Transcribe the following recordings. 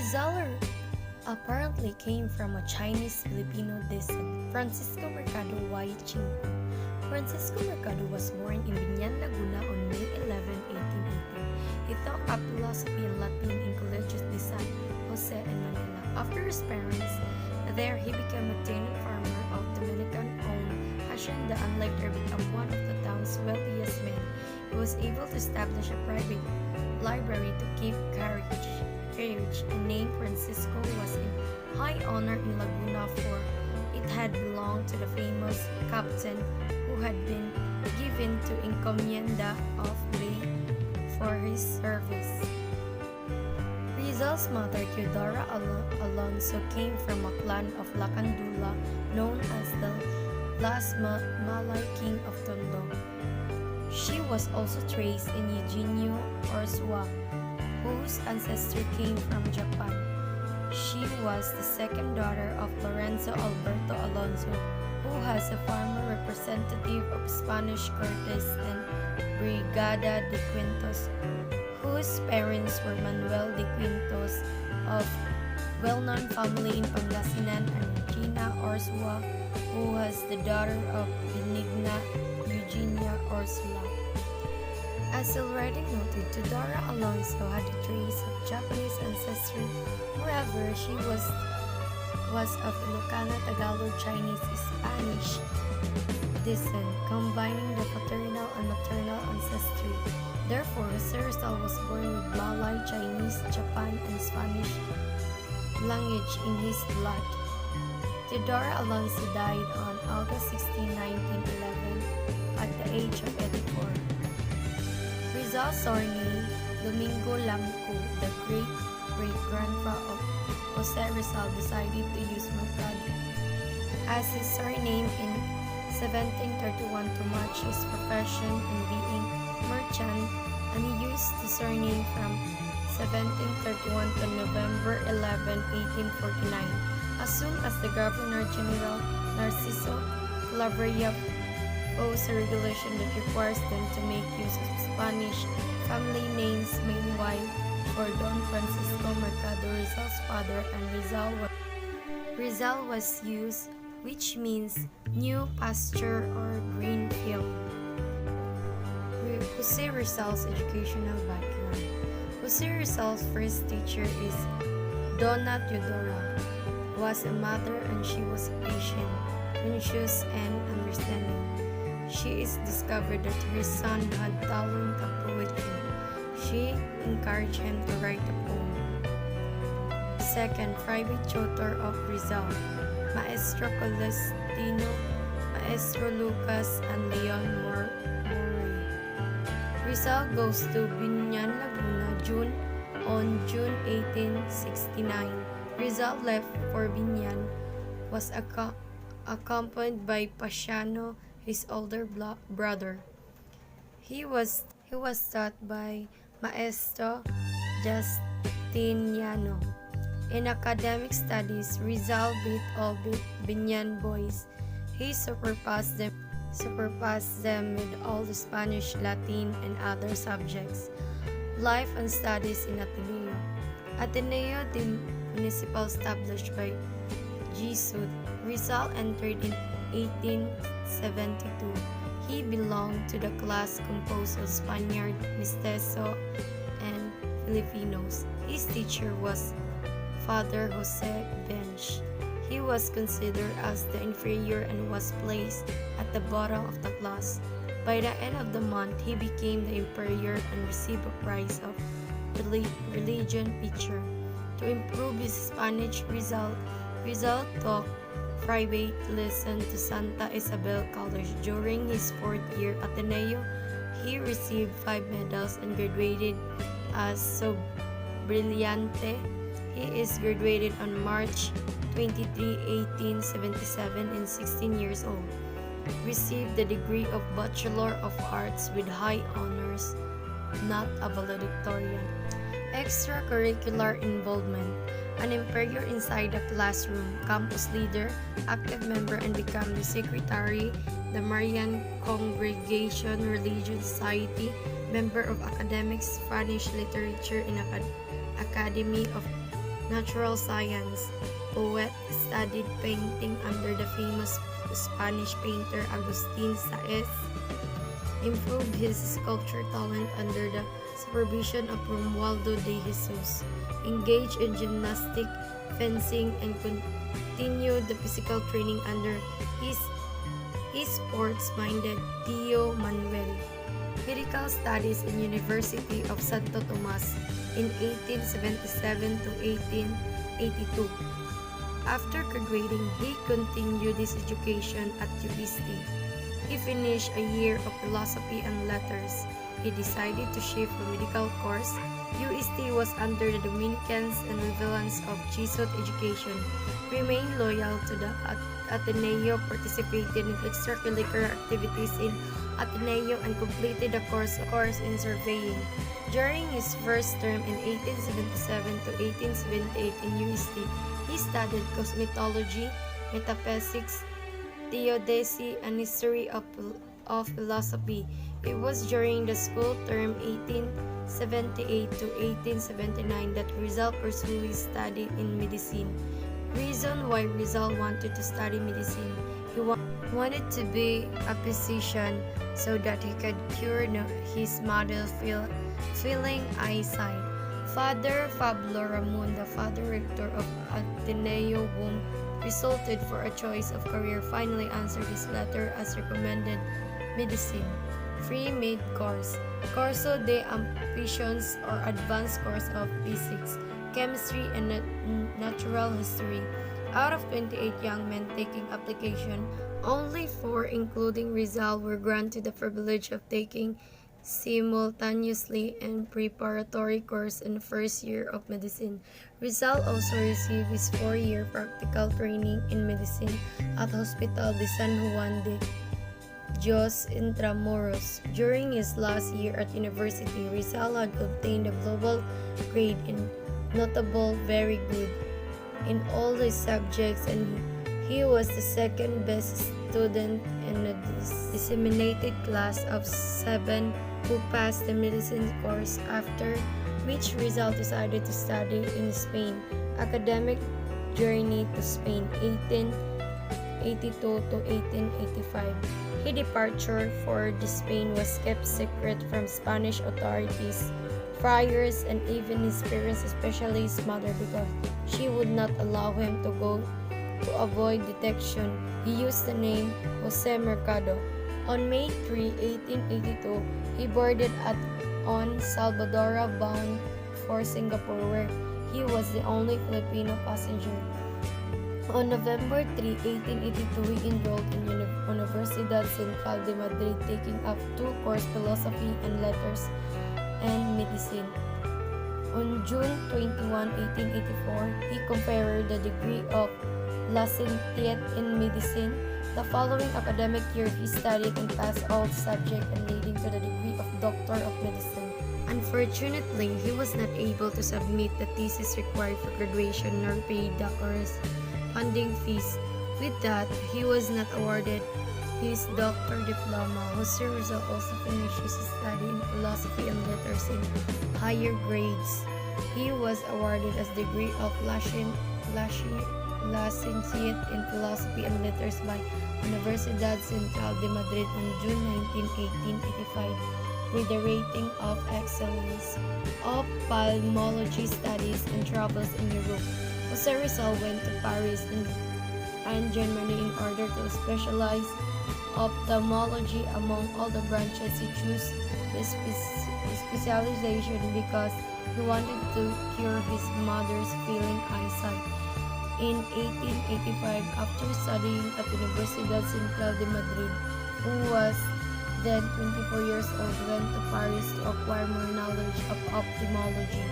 Rizal apparently came from a Chinese-Filipino descent. Francisco Mercado y Chinco. Francisco Mercado was born in Binyan, Laguna on May 11, 1880. He taught philosophy and Latin in Colegios de San Jose and Manila. After his parents there, he became a tenant farmer of Dominican-owned Hacienda and later became one of the town's wealthiest men. He was able to establish a private library to keep carriage. The name Francisco was in high honor in Laguna, for it had belonged to the famous captain who had been given to encomienda of Bay for his service. Rizal's mother, Teodora Alonso, came from a clan of Lacandula known as the last Malay king of Tondo. She was also traced in Eugenio Orsua, whose ancestor came from Japan. She was the second daughter of Lorenzo Alberto Alonso, who was a former representative of Spanish Cortes and Brigada de Quintos, whose parents were Manuel de Quintos of well-known family in Pangasinan, and Regina Orsua, who was the daughter of Benigna Eugenia Orsula. As already noted, Teodora Alonso had a trace of Japanese ancestry. However, she was of Ilocano, Tagalog, Chinese, Spanish descent, combining the paternal and maternal ancestry. Therefore, Rizal was born with Malay, Chinese, Japan, and Spanish language in his blood. Teodora Alonso died on August 16, 1911, at the age of 84. Rizal's surname, Domingo Lamco, the great-great-grandpa of Jose Rizal, decided to use Mercado as his surname in 1731 to match his profession in being merchant, and he used the surname from 1731 to November 11, 1849. As soon as the Governor-General Narciso Claveria proposed a regulation that requires them to make use of Spanish family names, meanwhile, for Don Francisco Mercado, Rizal's father, and Rizal was used, which means new pasture or green field. Jose Rizal's educational background. Jose Rizal's first teacher is Donna Teodora, was a mother, and she was patient, conscious, and understanding. She is discovered that her son had talent of poetry. She encouraged him to write a poem. Second, private tutor of Rizal, Maestro Celestino, Maestro Lucas, and Leon Moray. Rizal goes to Binyan, Laguna, on June 1869. Rizal left for Binyan, was accompanied by Pasiano, his older brother. He was taught by Maestro Justiniano. In academic studies, Rizal beat all Binyan boys. He surpassed them with all the Spanish, Latin, and other subjects. Life and studies in Ateneo. Ateneo, the municipal established by Jesuit. Rizal entered in 1872. He belonged to the class composed of Spaniard, Mestizo, and Filipinos. His teacher was Father Jose Bench. He was considered as the inferior and was placed at the bottom of the class. By the end of the month, he became the inferior and received a prize of religion teacher. To improve his Spanish, Rizal took private lesson to Santa Isabel College. During his fourth year at Ateneo, he received 5 medals and graduated as Sobrilliante. He is graduated on March 23, 1877, and 16 years old. Received the degree of Bachelor of Arts with high honors, not a valedictorian. Extracurricular involvement. An inferior inside the classroom, campus leader, active member, and become the secretary, the Marian Congregation Religious Society, member of academics, Spanish literature in Academy of natural science. Poet studied painting under the famous Spanish painter Agustin Saez. Improved his sculpture talent under the supervision of Romualdo de Jesus. Engaged in gymnastic, fencing, and continued the physical training under his sports-minded Tio Manuel. Medical studies in University of Santo Tomas in 1877 to 1882. After graduating, he continued his education at UPST. He finished a year of philosophy and letters. He decided to shift the medical course. UST was under the Dominicans and Revellans of Jesuit education. Remained loyal to the Ateneo, participated in extracurricular activities in Ateneo, and completed a course in surveying. During his first term in 1877 to 1878 in UST, he studied cosmetology, metaphysics, theodicy, and history of philosophy. It was during the school term 1878 to 1879 that Rizal pursued his study in medicine. Reason why Rizal wanted to study medicine: he wanted to be a physician so that he could cure his mother's failing eyesight. Father Pablo Ramon, the father rector of Ateneo Boom, resulted for a choice of career, finally answered his letter as recommended medicine. Free made course. Curso de Ambitions or advanced course of physics, chemistry, and natural history. Out of 28 young men taking application, only 4, including Rizal, were granted the privilege of taking simultaneously and preparatory course in the first year of medicine. Rizal also received his 4-year practical training in medicine at Hospital de San Juan de Dios Intramuros. During his last year at university, Rizal had obtained a global grade in notable very good in all his subjects, and he was the second best student in a disseminated class of 7 who passed the medicine course, after which Rizal decided to study in Spain. Academic journey to Spain 1882 to 1885. His departure for Spain was kept secret from Spanish authorities, friars, and even his parents, especially his mother, because she would not allow him to go to avoid detection. He used the name Jose Mercado. On May 3, 1882, he boarded on Salvador bound for Singapore, where he was the only Filipino passenger. On November 3, 1882, he enrolled in Universidad Central de Madrid, taking up 2 courses, philosophy and letters and medicine. On June 21, 1884, he conferred the degree of licentiate in medicine. The following academic year, he studied and passed all subjects, and leading to the degree of Doctor of Medicine. Unfortunately, he was not able to submit the thesis required for graduation nor pay the corresponding fees. With that, he was not awarded his doctor diploma. Jose Rizal also finished his study in philosophy and letters in higher grades. He was awarded a degree of licentiate in philosophy and letters by Universidad Central de Madrid on June 19, 1885, with a rating of excellence. Ophthalmology studies and travels in Europe. Jose Rizal went to Paris and Germany in order to specialize ophthalmology. Among all the branches, he chose his specialization because he wanted to cure his mother's failing eyesight. In 1885, after studying at Universidad Central de Madrid, who was then 24 years old, went to Paris to acquire more knowledge of ophthalmology.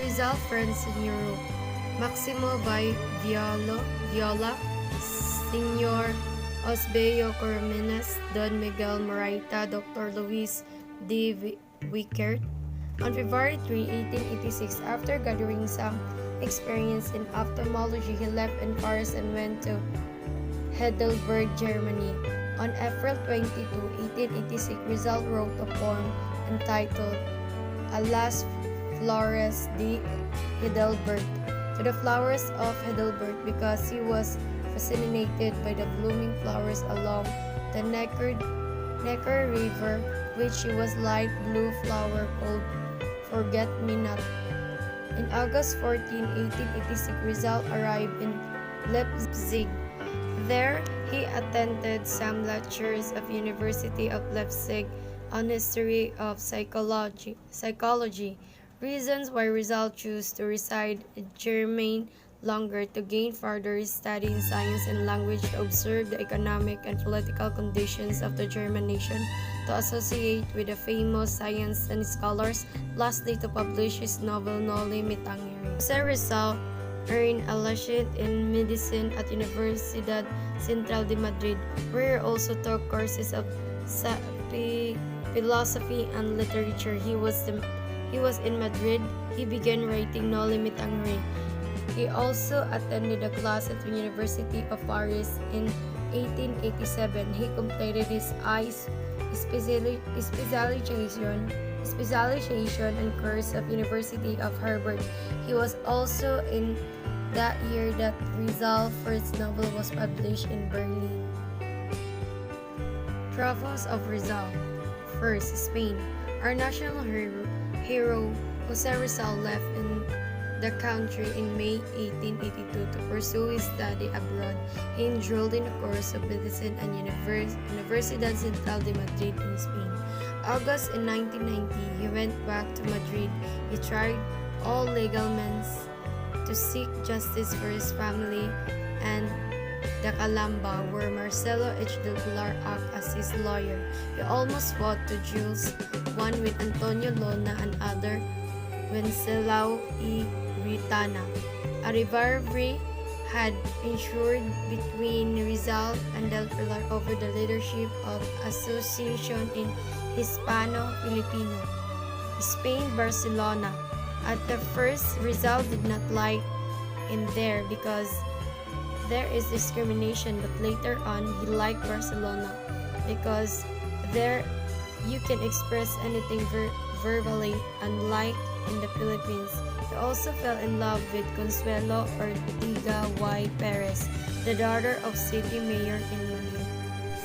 Rizal friends in Europe: Maximo Viola, Senor Osbeyo Corominas, Don Miguel Moraita, Dr. Luis D. Wickert. On February 3, 1886, after gathering some experience in ophthalmology, he left in Paris and went to Heidelberg, Germany. On April 22, 1886, Rizal wrote a poem entitled A las Flores de Heidelberg. to the flowers of Heidelberg because he was fascinated by the blooming flowers along the Neckar River, which was light blue flower called forget-me-not. In August 14, 1886, Rizal arrived in Leipzig. There, he attended some lectures of University of Leipzig on history of psychology. Reasons why Rizal chose to reside in Germany longer to gain further study in science and language, to observe the economic and political conditions of the German nation, to associate with the famous science and scholars, lastly to publish his novel Noli Me Tangere. Jose Rizal earned a licentiate in medicine at Universidad Central de Madrid, where he also took courses of philosophy and literature. He was in Madrid. He began writing Noli Me Tangere. He also attended a class at the University of Paris in 1887. He completed his specialization and course of University of Harvard. He was also in that year that Rizal's first novel was published in Berlin. Travels of Rizal. First, Spain. Our national hero Jose Rizal left in the country in May 1882 to pursue his study abroad. He enrolled in a course of medicine at Universidad Central de Madrid in Spain. August in 1990, he went back to Madrid. He tried all legal means to seek justice for his family and the Calamba, where Marcelo H. del Pilar acted as his lawyer. He almost fought to duels, one with Antonio Lona and other Wenceslao y Ritana. A rivalry had ensued between Rizal and Del Pilar over the leadership of Association in Hispano-Filipino, Spain, Barcelona. At the first, Rizal did not like in there because there is discrimination, but later on he liked Barcelona because there you can express anything verbally, unlike in the Philippines. He also fell in love with Consuelo Ortiga y Perez, the daughter of city mayor in Manila.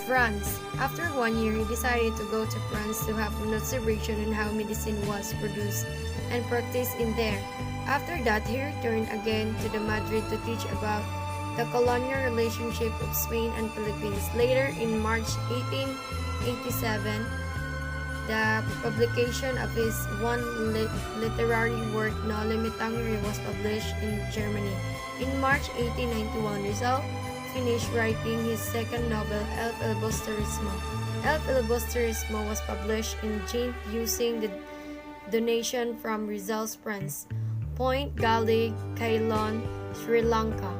France. After 1 year, he decided to go to France to have an observation on how medicine was produced and practiced in there. After that, he returned again to the Madrid to teach about the colonial relationship of Spain and Philippines. Later, in March 1887, the publication of his one literary work, Noli Me Tangere, was published in Germany. In March 1891, Rizal finished writing his second novel, El Filibusterismo. El Filibusterismo was published in Ghent using the donation from Rizal's friends, Point Gali, Ceylon, Sri Lanka.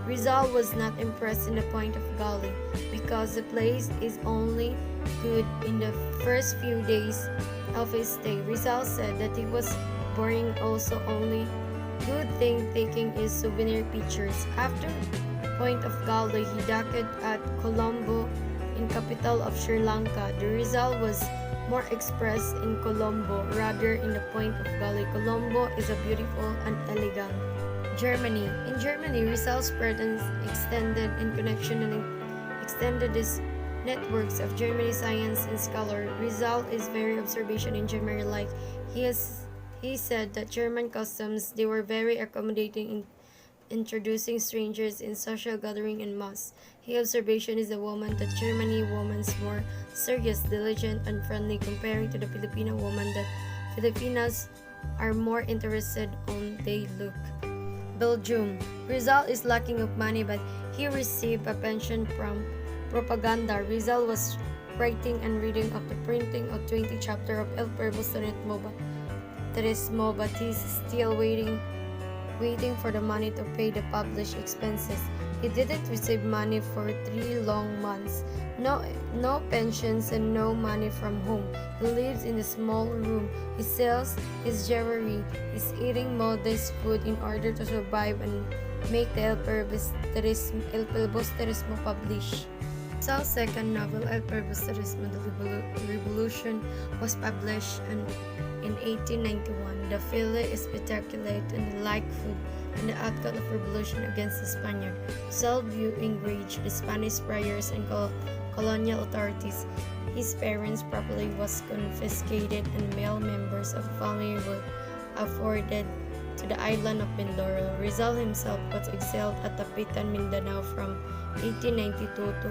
Rizal was not impressed in the Point of Gali because the place is only good in the first few days of his stay. Rizal said that he was boring, also only good thing taking is souvenir pictures. After Point of Gali, he docked at Colombo, in capital of Sri Lanka. The Rizal was more expressed in Colombo rather in the Point of Gali. Colombo is a beautiful and elegant. Germany. In Germany, Rizal spread and extended in connection and extended his networks of Germany science and scholar. Rizal is very observation in Germany. Like he said that German customs, they were very accommodating in introducing strangers in social gathering and mass. His observation is the woman that Germany woman's more serious, diligent, and friendly comparing to the Filipino woman that Filipinas are more interested on they look. Belgium. Rizal is lacking of money, but he received a pension from propaganda. Rizal was writing and reading of the printing of 20 chapter of El Turismo, but he's still waiting for the money to pay the published expenses. He didn't receive money for 3 long months. No pensions and no money from home. He lives in a small room. He sells his jewelry. He's eating modest food in order to survive and make the El Filibusterismo publish. Rizal's second novel, El Filibusterismo, The Revolution, was published in 1891. The filler is spectacular and like food. and the outcome of revolution against the Spaniard. Rizal enraged the Spanish friars and colonial authorities. His parents' property was confiscated and male members of the family were afforded to the island of Mindoro. Rizal himself was exiled at Tapitan, Mindanao from 1892 to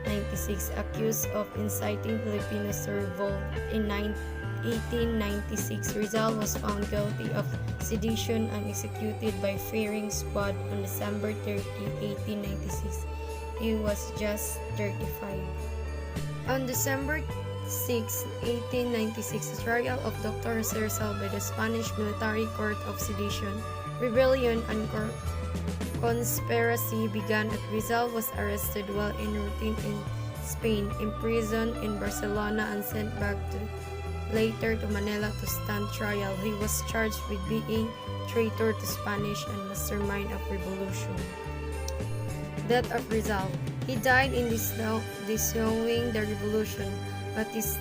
1896, accused of inciting Filipinos to revolt. In 1896, Rizal was found guilty of sedition and executed by firing squad on December 30, 1896. He was just 35. On December 6, 1896, the trial of Dr. Rizal by the Spanish Military Court of Sedition, Rebellion, and Conspiracy began as Rizal was arrested while en route in Spain, imprisoned in Barcelona, and sent back later to Manila to stand trial. He was charged with being traitor to Spanish and mastermind of revolution. Death of Rizal. He died in disowning the revolution, but his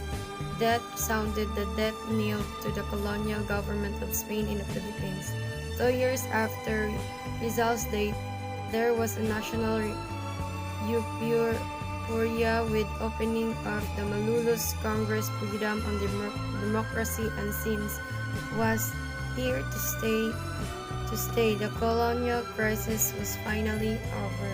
death sounded the death knell to the colonial government of Spain in the Philippines. 2 years after Rizal's death, there was a national euphoria with opening of the Malulus Congress Freedom on Democracy, and since was here to stay, the colonial crisis was finally over.